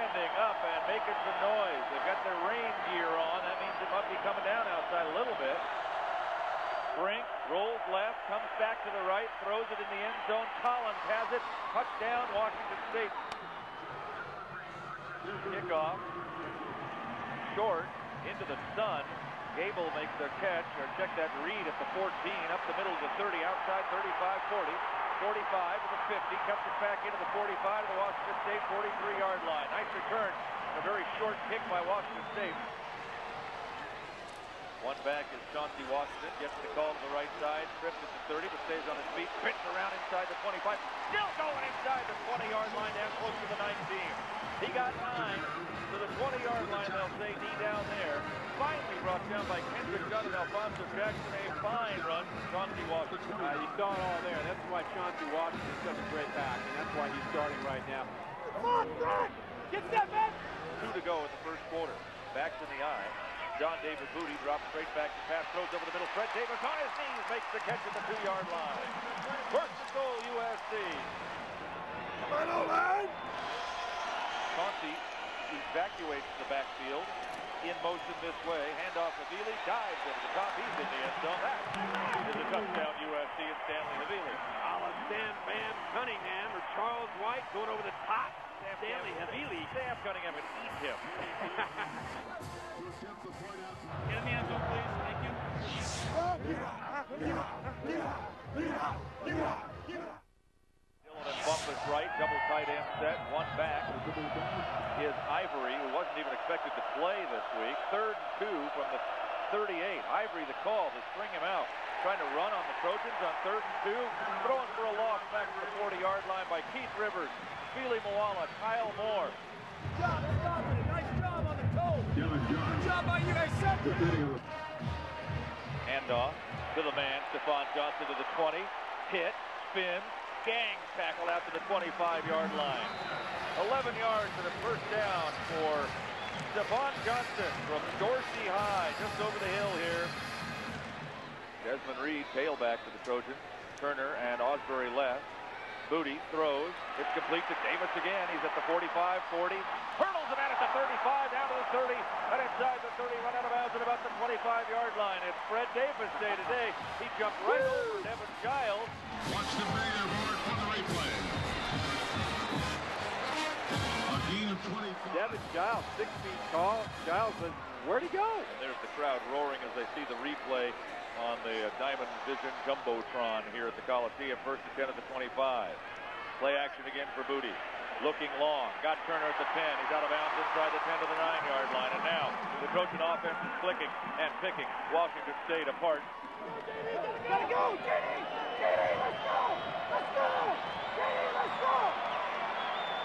standing up and making some noise. They've got their rain gear on. That means it must be coming down outside a little bit. Brink rolls left, comes back to the right, throws it in the end zone. Collins has it. Touchdown, Washington State. Kickoff. Short into the sun. Gable makes their catch, or check that read at the 14, up the middle of the 30, outside 35, 40, 45 to the 50, cuts it back into the 45 to the Washington State 43-yard line. Nice return, a very short kick by Washington State. One back is Chauncey Washington, gets the call to the right side, trips at the 30, but stays on his feet, spins around inside the 25, still going inside the 20-yard line, down close to the 19. He got 9 to the 20-yard line, they'll say, knee down there. Finally brought down by Kendrick Dunn and Alphonso Jackson. A fine run from Chauncey Washington. You saw it all there. That's why Chauncey Washington is such a great back, and that's why he's starting right now. Come on, Fred! Get set, man! 2 to go in the first quarter. Backs in the eye. John David Booty drops straight back to pass, throws over the middle. Fred Davis on his knees makes the catch at the 2-yard line. First and goal, USC. Come on, O-line! Chauncey evacuates the backfield. In motion this way, handoff to Havili, dives over the top, he's in the end zone. That is a touchdown, USC and Stanley Havili. Sam Van Cunningham or Charles White going over the top. Stanley Havili. Sam Cunningham would eat him. Get in the end zone, please. Thank you. Dillon and Bumpus right, double tight end set, one back is Ivory, who wasn't even expected to play this week. 3rd and 2 from the 38. Ivory the call to string him out. Trying to run on the Trojans on 3rd and 2. Throwing for a loss back to the 40-yard line by Keith Rivers, Fili Moala, Kyle Moore. Good job, nice job on the toe. Good job by you guys. Handoff to the man, Stephon Johnson to the 20. Hit, spins, gang tackled out to the 25-yard line. 11 yards and a first down for Stephon Johnson from Dorsey High, just over the hill here. Desmond Reed, tailback to the Trojans. Turner and Osbury left. Booty throws. It's complete to Davis again. He's at the 45, 40. Hurdles it out at the 35, down to the 30. And inside the 30, run out of bounds at about the 25-yard line. It's Fred Davis' day today. He jumped right over Devin Giles. Watch the video board for the replay. A gain of 25. Devin Giles, 6 feet tall. Giles says, where'd he go? And there's the crowd roaring as they see the replay on the Diamond Vision Jumbotron here at the Coliseum. 1st and 10 at the 25. Play action again for Booty. Looking long. Got Turner at the 10. He's out of bounds inside the 10 to the 9-yard line. And now the Trojan offense is clicking and picking Washington State apart. Gotta go, JD! JD, let's go! Let's go! JD, let's go!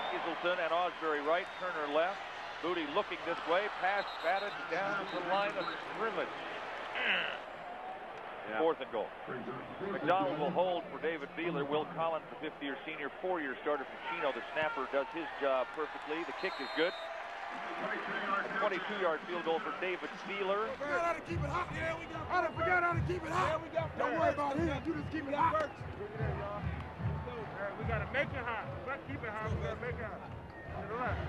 Hazelton and Osbury right. Turner left. Booty looking this way. Pass batted down the line of scrimmage. 4th and goal. McDonald will hold for David Beeler. Will Collins, the 50-year senior, 4-year starter for Chino. The snapper does his job perfectly. The kick is good. A 22-yard field goal for David Beeler. Forgot how to keep it hot. Yeah, we got. I done forgot how to keep it hot. Yeah, we got. Don't worry about him. You just keep it hot. We gotta make it hot. We gotta keep it hot. We gotta make it hot. To the left.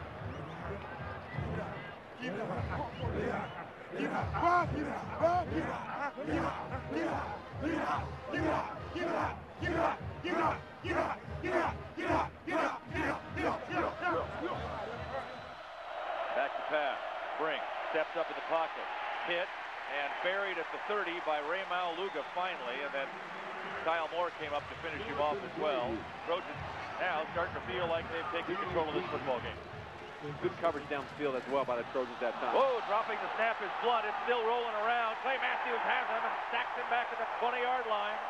Keep it hot. Keep it hot. Keep it hot. Keep it hot. Keep it hot. Keep it hot. Keep it hot. Keep it hot. Keep it hot. Keep it hot. Keep it hot. Keep it hot. Keep it hot. Keep it hot. Keep it hot. Keep it hot. Keep it hot. Keep it hot. Back to pass. Brink steps up in the pocket. Hit and buried at the 30 by Ray Mauluga finally, and then Kyle Moore came up to finish him off as well. Trojans now starting to feel like they've taken control of this football game. Good coverage downfield as well by the Trojans that time. Whoa, dropping the snap is Blunt. It's still rolling around. Clay Matthews has him and sacks him back at the 20-yard line.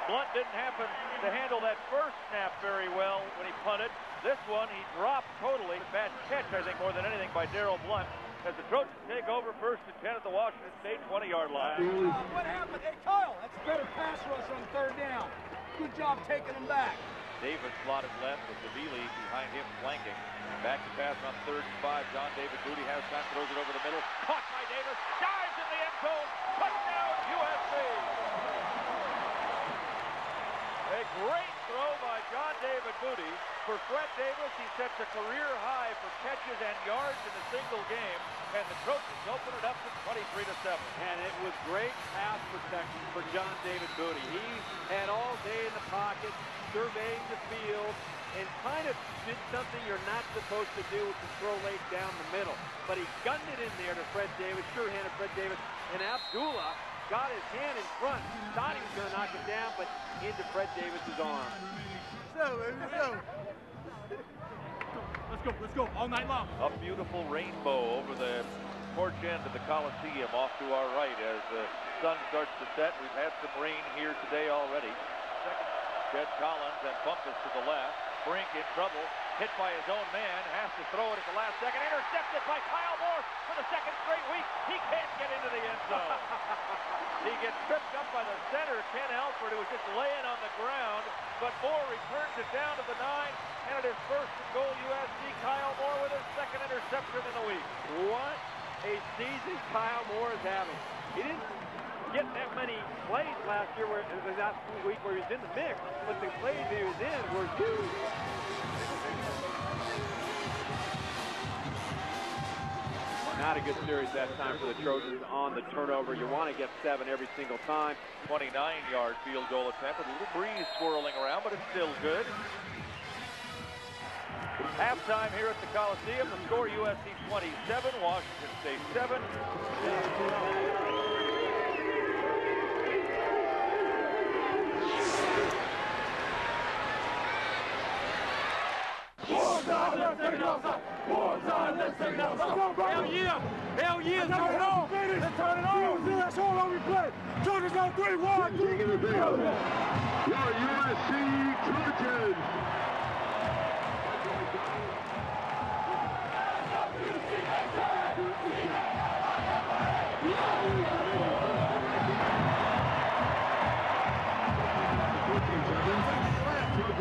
Blunt didn't happen to handle that first snap very well when he punted. This one, he dropped totally. Bad catch, I think, more than anything by Darrell Blunt. As the Trojans take over 1st and 10 at the Washington State 20-yard line. What happened? Hey, Kyle, that's a better pass rush on 3rd down. Good job taking him back. Davis slotted left with Havili behind him flanking. Back to pass on 3rd and 5. John David Booty has time, throws it over the middle. Caught by Davis. Dives in the end zone. Touchdown, USC. A great throw by John David Booty. For Fred Davis, he sets a career high for catches and yards in a single game, and the Trojans open it up to 23-7. And it was great pass protection for John David Booty. He had all day in the pocket, surveying the field, and kind of did something you're not supposed to do, which is throw late down the middle. But he gunned it in there to Fred Davis, sure-handed Fred Davis, and Abdullah got his hand in front, thought he was going to knock it down, but into Fred Davis's arm. Let's go, all night long. A beautiful rainbow over the porch end of the Coliseum off to our right as the sun starts to set. We've had some rain here today already. Jed Collins and Bumpus to the left. Brink in trouble, hit by his own man, has to throw it at the last second. Intercepted by Kyle Moore for the second straight week. He can't get into the end zone. He gets tripped up by the center, Ken Halford, who was just laying on the ground, but Moore returns it down to the 9, and it is first and goal USC. Kyle Moore with his second interception in the week. What a season Kyle Moore is having. He didn't get that many plays last year, where the last week where he was in the mix, but the plays he was in were huge. Not a good series that time for the Trojans on the turnover. You want to get 7 every single time. 29-yard field goal attempt with a little breeze swirling around, but it's still good. Halftime here at the Coliseum. The score USC 27, Washington State 7. Hell yeah! Hell yeah! Turn it on! Let's turn it on! That's all on replay. Trojans on 3-1. King of the field, your USC Trojans.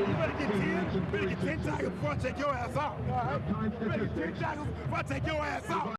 You better get 10. You better get 10 tackles before I take your ass out. You better get 10 tackles before I take your ass out.